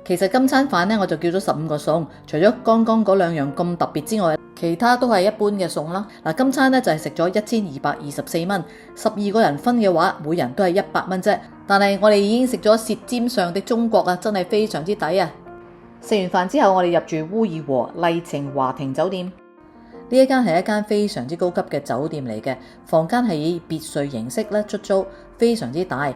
S1: 其實今餐飯咧我就叫咗15個餸，除咗剛剛嗰2樣咁特別之外，其他都係一般嘅餸啦。嗱，今餐咧就係食咗1224蚊，12個人分嘅話，每人都係100蚊啫。但係我哋已經食咗舌尖上的中國啊，真係非常之抵啊！食完飯之後，我哋入住烏爾和麗晴華庭酒店。呢一間係一間非常之高級嘅酒店嚟嘅，房間係以別墅形式咧出租，非常之大。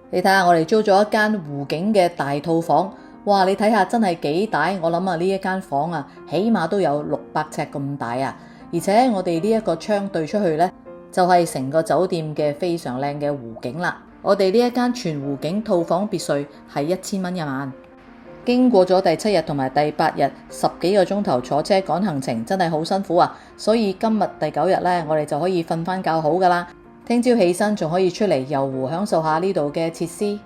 S1: 你睇下，我哋租咗一間湖景嘅大套房，哇！你睇下真係幾大，我諗啊呢一間房啊，起碼都有600尺咁大啊！而且我哋呢一個窗對出去呢，就係成個酒店嘅非常靚嘅湖景啦。我哋呢一間全湖景套房別墅係1000蚊一晚。經過咗第7日同埋第8日10幾個鐘頭坐車趕行程，真係好辛苦啊！所以今日第9日呢，我哋就可以瞓翻覺好噶啦。聽朝起身仲可以出嚟遊湖，享受下呢度嘅設施。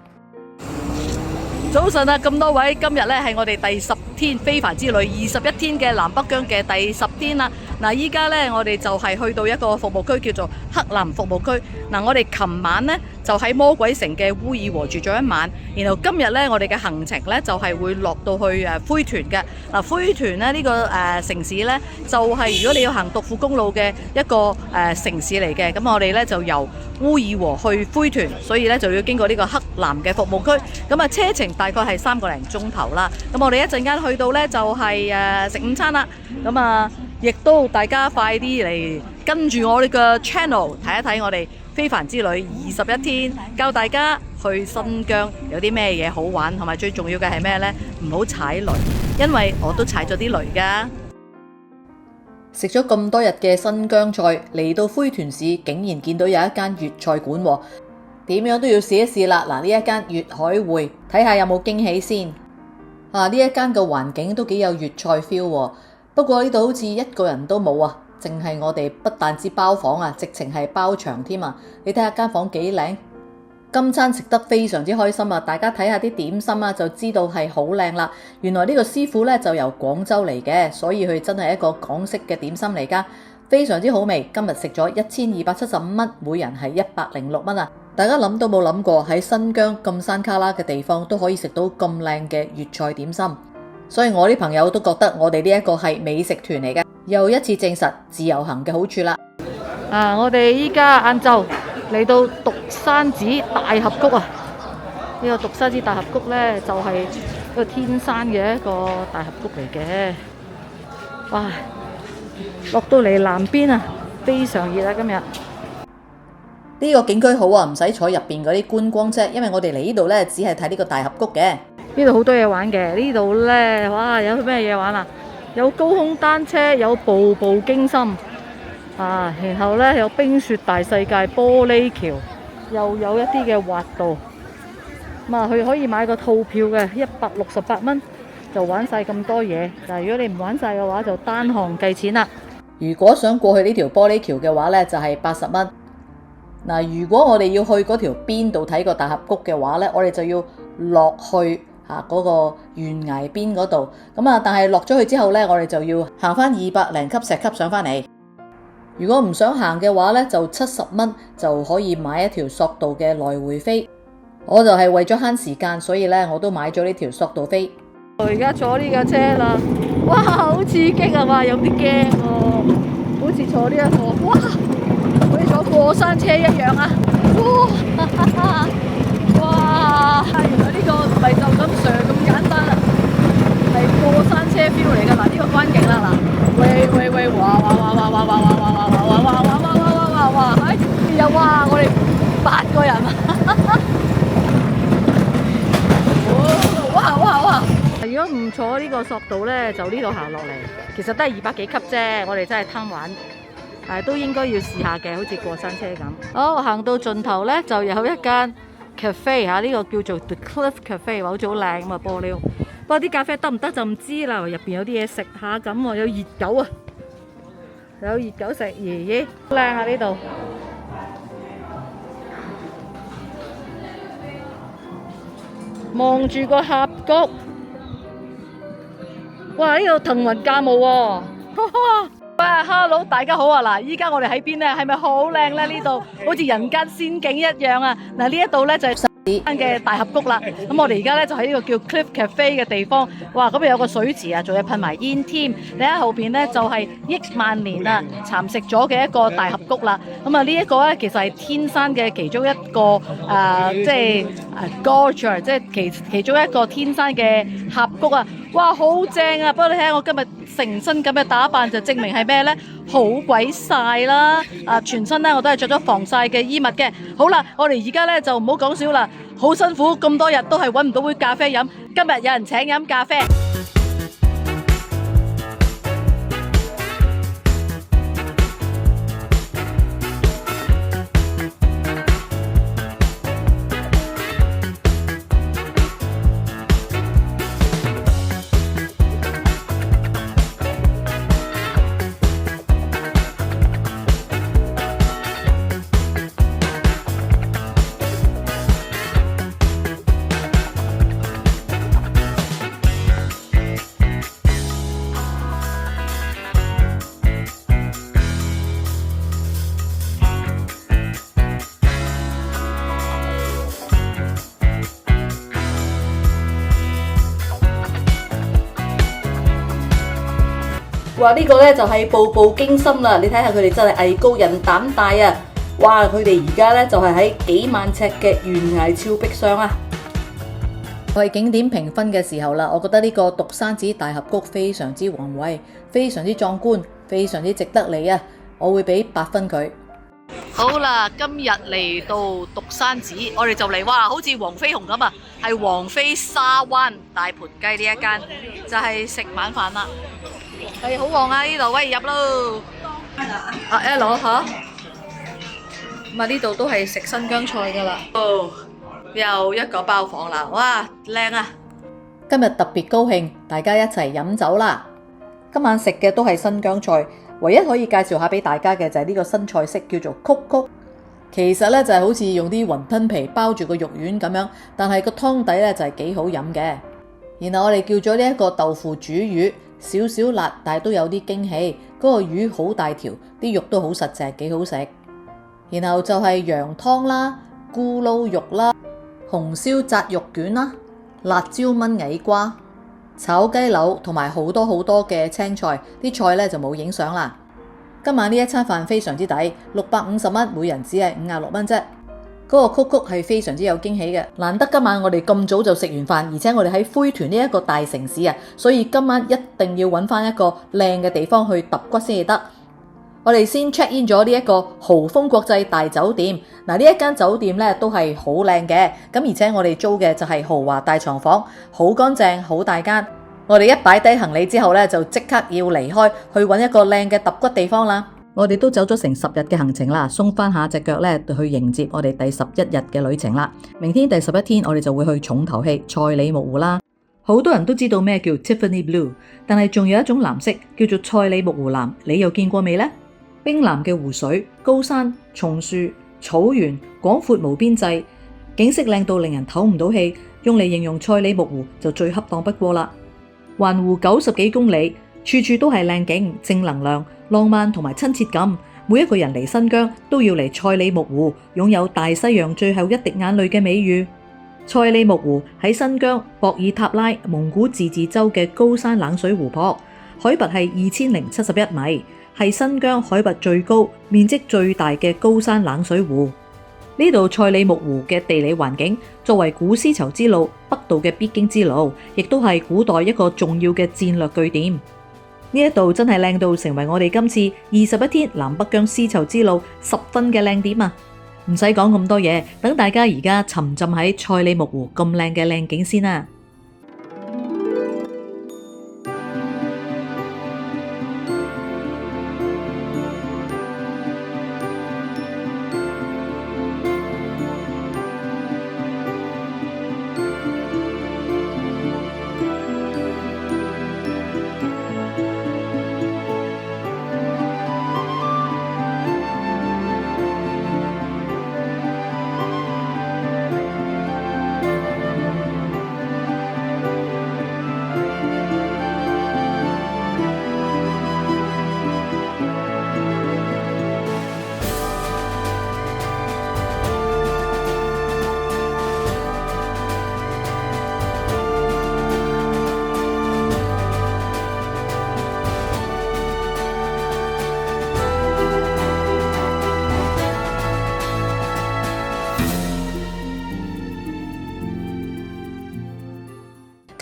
S2: 早晨啊，咁多位，今日呢係我哋第10天非凡之旅21天嘅南北疆嘅第10天啦。嗱，依家呢，我哋就係去到一個服務區叫做黑南服務區。嗱，我哋琴晚呢，就喺魔鬼城嘅烏爾和住咗一晚，然後今日呢，我哋嘅行程呢，就係會落到去灰屯嘅。嗱，灰屯呢，呢個城市呢，就係如果你要行獨庫公路嘅一個城市嚟嘅，咁我哋呢，就由烏爾和去灰屯，所以呢，就要經過呢個黑南嘅服務區。咁啊，車程大概係3個零鐘頭啦。咁我哋一陣間去到呢，就係食午餐啦。咁啊，亦都大家快啲嚟跟住我哋嘅 channel 睇一睇我哋非凡之旅21天，教大家去新疆有啲咩嘢好玩，同埋最重要嘅係咩呢？唔好踩雷，因為我都踩咗啲雷㗎。
S1: 食咗咁多日嘅新疆菜，嚟到灰屯市竟然見到有一間粵菜館喎，點樣都要試一試啦！嗱，呢一間粵海匯，睇下有冇驚喜先。呢一間嘅環境都幾有粵菜 feel 喎，不過呢度好似一個人都冇啊，淨係我哋不但止包房啊，直情係包場添啊！你睇下間房幾靚，今餐食得非常之開心啊！大家睇下啲點心啊，就知道係好靚啦。原來呢個師傅呢就由廣州嚟嘅，所以佢真係一個港式嘅點心嚟噶，非常之好味。今日食咗1275蚊，每人係106蚊啊！大家諗都冇諗過喺新疆咁山卡拉嘅地方都可以食到咁靚嘅粵菜點心。所以我啲朋友都覺得我哋呢一個係美食團嚟嘅，又一次證實自由行嘅好處啦。
S2: 我哋依家晏晝嚟到獨山寺大峽谷啊！呢個獨山寺大峽谷呢，就係一個天山嘅一個大峽谷嚟嘅。哇！落到嚟南邊啊，非常熱啊！今日
S1: 呢個景區好啊，唔使坐入邊嗰啲觀光車，因為我哋嚟呢度呢，只係睇呢個大峽谷嘅。
S2: 呢度好多嘢玩嘅，呢度呢，哇！有咩嘢玩啊？有高空單車，有步步驚心啊！然後呢，有冰雪大世界、玻璃橋，又有一啲嘅滑道。佢可以買個套票嘅，168蚊就玩晒咁多嘢。但係如果你唔玩晒嘅話，就單項計錢啦。
S1: 如果想過去呢條玻璃橋嘅話呢，就係80蚊。嗱，如果我哋要去嗰條邊度睇個大峽谷嘅話呢，我哋就要落去嗰個懸崖邊嗰度。但係落咗去之後呢，我哋就要行翻200零級石級上翻嚟。如果唔想行嘅話呢，就70蚊就可以買一條索道嘅來回飛。我就係為咗慳時間，所以呢，我都買咗呢條索道飛。
S2: 我而家坐呢架車啦，哇，好刺激啊！哇，有啲驚喎，好似坐呢一個，哇，好似坐過山車一樣啊！哇，原來呢個唔係就咁上咁簡單啊，係過山車 feel 嚟㗎嗱，呢個關景啦嗱，喂，哇，又哇，我哋8個人啊！哇！如果唔坐呢個索道呢，就呢度行落嚟，其實都係200幾級啫。我哋真係貪玩，但係都應該要試下嘅，好似過山車咁。好，行到盡頭呢，就有一間 cafe 嚇，呢個叫做 The Cliff Cafe， 好似好靚咁啊，玻璃。不過啲咖啡得唔得就唔知啦。入邊有啲嘢食下咁喎，有熱狗啊，有熱狗食，爺好靚啊呢度。望住個峽谷，哇！呢度騰雲駕霧喎。哇 ，Hello， 大家好啊！嗱，依家我哋喺邊呢？係咪好靚呢？呢度好似人間仙境一樣啊！嗱，呢一度呢，就係嘅大峽谷啦。咁我哋而家呢，就喺呢個叫 Cliff Cafe 嘅地方。哇！咁有個水池啊，仲有噴埋煙添。你喺後邊呢，就係億萬年啊蠶食咗嘅一個大峽谷啦。咁啊，呢一個呢，其實係天山嘅其中一個即係gorge， 即係其中一個天山嘅峽谷啊。哇，好正啊！不過你睇下我今日成身咁嘅打扮，就證明係咩呢？好鬼曬啦！全身呢，我都係着咗防曬嘅衣物嘅。好啦，我哋而家呢，就唔好講笑啦，好辛苦，咁多日都係揾唔到杯咖啡飲。今日有人請飲咖啡。哇！呢個呢就係步步驚心啦！你睇下佢哋真係藝高人膽大啊！哇！佢哋而家呢就係喺幾萬尺嘅懸崖峭壁上啊！為景點評分嘅時候啦，我覺得呢個獨山寺大峽谷非常之宏偉，非常之壯觀，非常之值得嚟啊！我會俾8分佢。好啦，今日嚟到獨山寺，我哋就嚟哇，好似黃飛鴻咁啊，係黃飛沙灣大盤雞呢一間，就係食晚飯啦。係好旺啊！呢度喂，入咯。L 吓，咁呢度都係食新疆菜噶啦。又一個包房啦，哇，靚啊！今日特別高興，大家一齊飲酒啦。今晚食嘅都係新疆菜，唯一可以介紹下俾大家嘅就係呢個新菜式，叫做曲曲。其實呢，就係好似用啲雲吞皮包住個肉丸咁樣，但係個湯底呢，就係幾好飲嘅。然後我哋叫咗呢一個豆腐煮魚。少少辣，但係都有啲驚喜。嗰個魚好大條，啲肉都好實淨，幾好食。然後就係羊湯啦、咕嚕肉啦、紅燒紮肉卷啦、辣椒炆矮瓜、
S1: 炒雞柳同埋好多好多嘅青菜，啲菜呢就冇影相啦。今晚呢一餐飯非常之抵，650蚊，每人只係56蚊啫。嗰個曲曲係非常之有驚喜嘅，難得今晚我哋咁早就食完飯，而且我哋喺灰屯呢一個大城市啊，所以今晚一定要揾翻一個靚嘅地方去揼骨先至得。我哋先 check in 咗呢一個豪峰國際大酒店，嗱呢一間酒店咧都係好靚嘅，咁而且我哋租嘅就係豪華大床房，好乾淨好大間。我哋一擺低行李之後咧，就即刻要離開去揾一個靚嘅揼骨地方啦。我哋都走咗成10日嘅行程啦，鬆翻下隻腳咧去迎接我哋第11日嘅旅程啦。明天第11天我哋就會去重頭戲賽里木湖啦。好多人都知道咩叫 Tiffany Blue， 但係仲有一種藍色叫做賽里木湖藍，你又見過未呢？冰藍嘅湖水、高山、松樹、草原，廣闊無邊際，景色靚到令人唞唔到氣，用嚟形容賽里木湖就最恰當不過啦。環湖90幾公里，處處都係靚景、正能量、浪漫同埋親切感。每一個人嚟新疆都要嚟賽里木湖，擁有大西洋最後一滴眼淚嘅美譽。賽里木湖喺新疆博爾塔拉蒙古自治州嘅高山冷水湖泊，海拔係2071米，係新疆海拔最高、面積最大嘅高山冷水湖。呢度賽里木湖嘅地理環境，作為古絲綢之路北道嘅必經之路，亦都係古代一個重要嘅戰略據點。呢一度真係靚到成為我哋今次21天南北疆絲綢之路10分嘅靚點啊！唔使講咁多嘢，等大家而家沉浸喺賽里木湖咁靚嘅靚景先啦。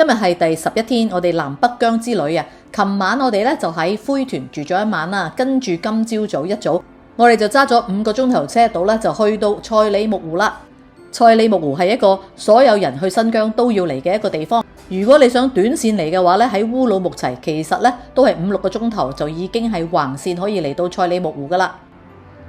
S1: 今日係第11天，我哋南北疆之旅啊！琴晚我哋咧就喺灰屯住咗一晚啦，跟住今朝早一早，我哋就揸咗5個鐘頭車到咧，就去到賽里木湖啦。賽里木湖係一個所有人去新疆都要嚟嘅一個地方。如果你想短線嚟嘅話咧，喺烏魯木齊其實咧都係5-6個鐘頭就已經係橫線可以嚟到賽里木湖噶啦。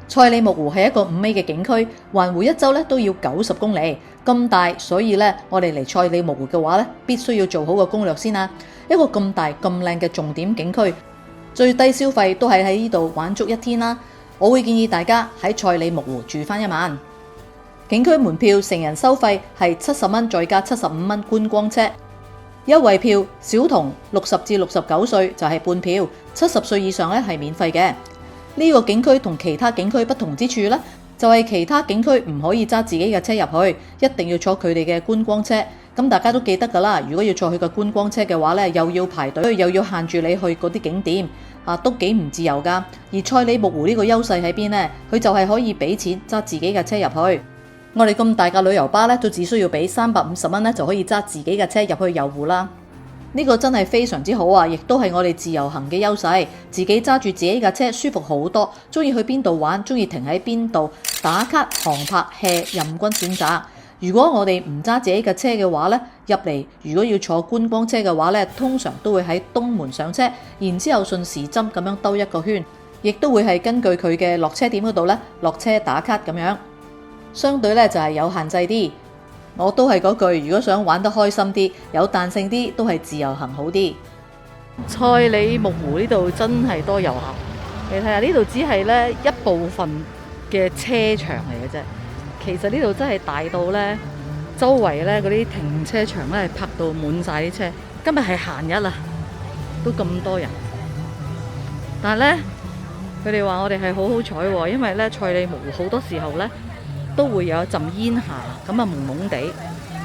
S1: 賽里木湖係一個5A嘅景區，環湖一周咧都要90公里咁大，所以咧我哋嚟賽里木湖嘅話咧，必須要做好個攻略先啦。一個咁大咁靚嘅重點景區，最低消費都係喺呢度玩足1天啦。我會建議大家喺賽里木湖住翻1晚。景區門票成人收費係70蚊，再加75蚊觀光車。優惠票小童60至69歲就係半票，70歲以上咧係免費嘅。呢個景區同其他景區不同之處呢，就係其他景區唔可以揸自己嘅車入去，一定要坐佢哋嘅觀光車。咁大家都記得㗎啦，如果要坐佢嘅觀光車嘅話呢，又要排隊，又要限住你去嗰啲景點，都幾唔自由㗎。而賽里木湖呢個優勢喺邊呢？佢就係可以俾錢揸自己嘅車入去。我哋咁大嘅旅遊巴呢，都只需要俾350蚊呢，就可以揸自己嘅車入去遊湖啦。呢個真係非常之好啊，亦都係我哋自由行嘅優勢。自己揸住自己架車舒服好多，中意去邊度玩，中意停喺邊度打卡、航拍、hea，任君選擇。如果我哋唔揸自己嘅車嘅話呢，入嚟如果要坐觀光車嘅話呢，通常都會喺東門上車，然之後順時針咁樣兜一個圈，亦都會係根據佢嘅落車點嗰度呢落車打卡咁樣。相對呢就係有限制啲。我都係嗰句，如果想玩得開心啲、有彈性啲，都係自由行好啲。賽里木湖呢度真係多遊客，你睇下呢度只係呢一部分嘅車場嚟嘅啫。其實呢度真係大到呢，周圍呢嗰啲停車場呢係泊到滿晒啲車。今日係閒日啦，都咁多人。但係呢，佢哋話我哋係好好彩喎，因為呢賽里木湖好多時候呢都會有一陣煙霞，咁啊蒙蒙地。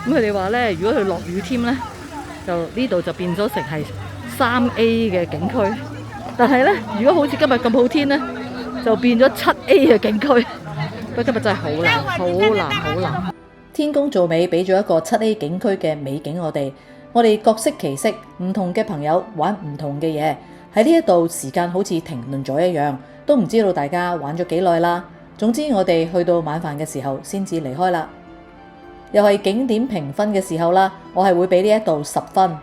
S1: 咁佢哋話咧，如果佢落雨添咧，
S2: 就呢度就變咗成係3A 嘅景區。但係呢，如果好似今日咁好天呢，就變咗7A 嘅景區。不過今日真係好冷，好冷，好冷。
S1: 天公造美，俾咗一個7A 景區嘅美景我哋各色其色，唔同嘅朋友玩唔同嘅嘢。喺呢一度時間好似停頓咗一樣，都唔知道大家玩咗幾耐啦。總之我哋去到晚飯嘅時候先至離開啦。又係景點評分嘅時候啦，我係會俾呢一度10分。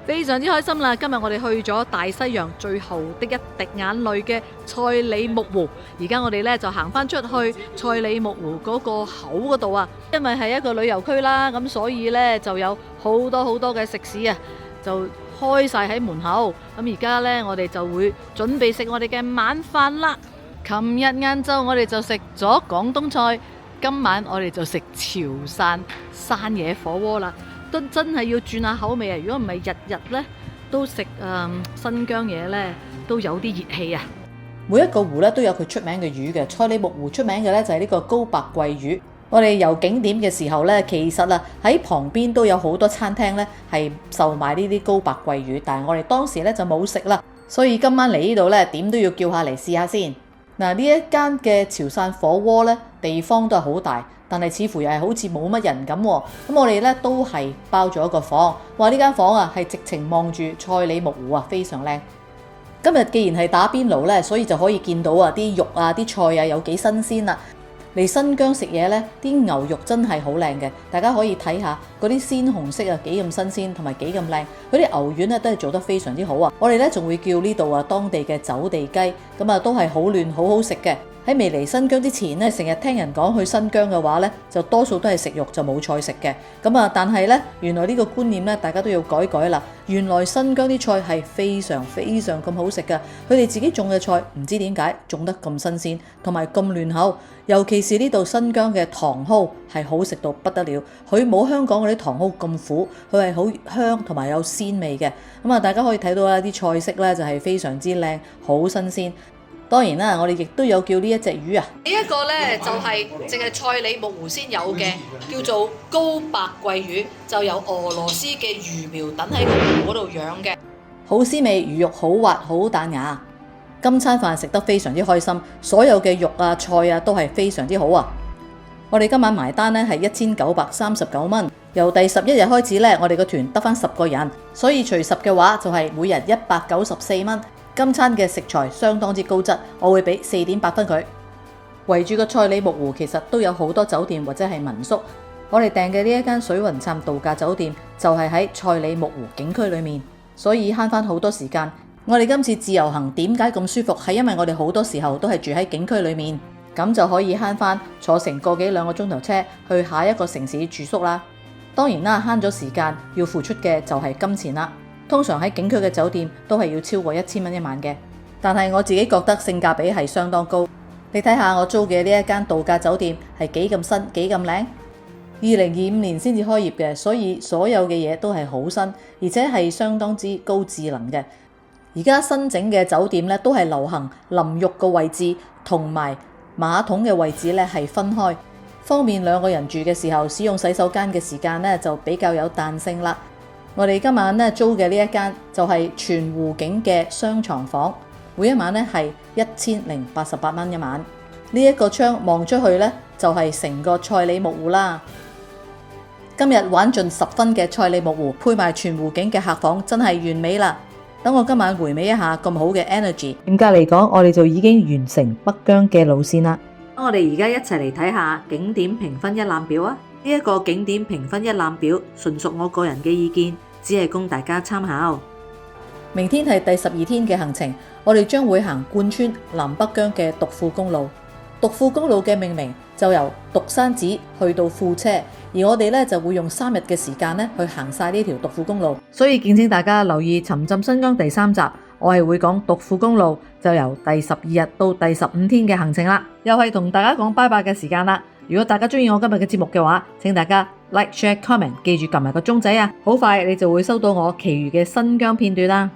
S2: 非常之開心啦！今日我哋去咗大西洋最後的一滴眼淚嘅賽里木湖，而家我哋呢就行翻出去賽里木湖嗰個口嗰度啊，因為係一個旅遊區啦，咁所以呢就有好多嘅食肆啊，就開晒喺門口。咁而家呢，我哋就會準備食我哋嘅晚飯啦。琴日晏晝我哋就食咗廣東菜，今晚我哋就食潮汕山野火鍋啦。都真係要轉下口味啊！如果唔係日日呢都食新疆嘢呢，都有啲熱氣啊！
S1: 每一個湖呢都有佢出名嘅魚嘅，賽里木湖出名嘅呢就係呢個高白桂魚。我哋遊景點嘅時候呢，其實啊喺旁邊都有好多餐廳呢係售賣呢啲高白桂魚，但係我哋當時呢就冇食啦，所以今晚嚟呢度呢點都要叫下嚟試下先。嗱，呢一間嘅潮汕火鍋呢，地方都係好大，但係似乎又係好似冇乜人咁。咁我哋呢都係包咗一個房，話呢間房啊係直情望住賽里木湖啊，非常靚。今日既然係打邊爐呢，所以就可以見到啊啲肉啊啲菜啊有幾新鮮啦。嚟新疆食嘢呢，啲牛肉真係好靚嘅，大家可以睇下嗰啲鮮紅色啊幾咁新鮮，同埋幾咁靚。佢啲牛丸呢都係做得非常之好啊！我哋呢仲會叫呢度啊當地嘅走地雞，咁啊都係好嫩好好食嘅。喺未嚟新疆之前呢，成日聽人講去新疆嘅話呢，就多數都係食肉就冇菜食嘅。咁啊，但係呢，原來呢個觀念呢，大家都要改改啦。原來新疆啲菜係非常咁好食㗎。佢哋自己種嘅菜唔知點解種得咁新鮮，同埋咁嫩口。尤其是呢度新疆嘅糖蒿係好食到不得了。佢冇香港嗰啲糖蒿咁苦，佢係好香同埋有鮮味嘅。咁啊，大家可以睇到啦，啲菜式呢就係非常之靚，好新鮮。當然啦，我哋亦都有叫呢一隻魚啊。呢一個呢，就係淨係賽里木湖先有嘅，叫做高白桂魚，就由俄羅斯嘅魚苗等喺個湖嗰度養嘅，好鮮味，魚肉好滑好彈牙。今餐飯食得非常之開心，所有嘅肉啊菜啊都係非常之好啊。我哋今晚埋單呢係1939蚊，由第11日開始呢，我哋個團得返10個人，所以除10嘅話就係每日194蚊。今餐嘅食材相當之高質，我會俾4.8分佢。圍住個賽里木湖其實都有好多酒店或者係民宿，我哋訂嘅呢一間水雲杉度假酒店就係喺賽里木湖景區裏面，所以慳返好多時間。我哋今次自由行點解咁舒服？係因為我哋好多時候都係住喺景區裏面，咁就可以慳返坐成個幾2個鐘頭車去下一個城市住宿啦。當然啦，慳咗時間，要付出嘅就係金錢啦。通常喺景區嘅酒店都係要超過1000蚊一晚嘅，但係我自己覺得性價比係相當高。你睇下我租嘅呢一間度假酒店係幾咁新幾咁靚，2025年先至開業嘅，所以所有嘅嘢都係好新，而且係相當之高智能嘅。而家新整嘅酒店呢，都係流行淋浴嘅位置同埋馬桶嘅位置呢係分開，方便2個人住嘅時候使用洗手間嘅時間呢就比較有彈性啦。我哋今晚呢租嘅呢一間就係全湖景嘅雙床房，每一晚呢係1088蚊一晚。呢一個窗望出去呢，就係成個賽里木湖啦。今日玩盡10分嘅賽里木湖，配埋全湖景嘅客房，真係完美啦。等我今晚回味一下咁好嘅 energy。嚴格嚟講，我哋就已經完成北疆嘅路線啦。我哋而家一齊嚟睇下景點評分一覽表啊！呢一個景點評分一覽表純屬我個人嘅意見，只係供大家參考。明天係第12天嘅行程，我哋將會行貫穿南北疆嘅獨庫公路。獨庫公路嘅命名就由獨山寺去到庫車，而我哋呢就會用3日嘅時間呢去行晒呢條獨庫公路。所以敬請大家留意《沉浸新疆》第3集，我係會講獨庫公路，就由第12日到第15天嘅行程啦。又係同大家講拜拜嘅時間啦。如果大家中意我今日嘅節目嘅話，請大家 like、share、comment， 記住撳埋個鐘仔啊！好快你就會收到我其餘嘅新疆片段啦。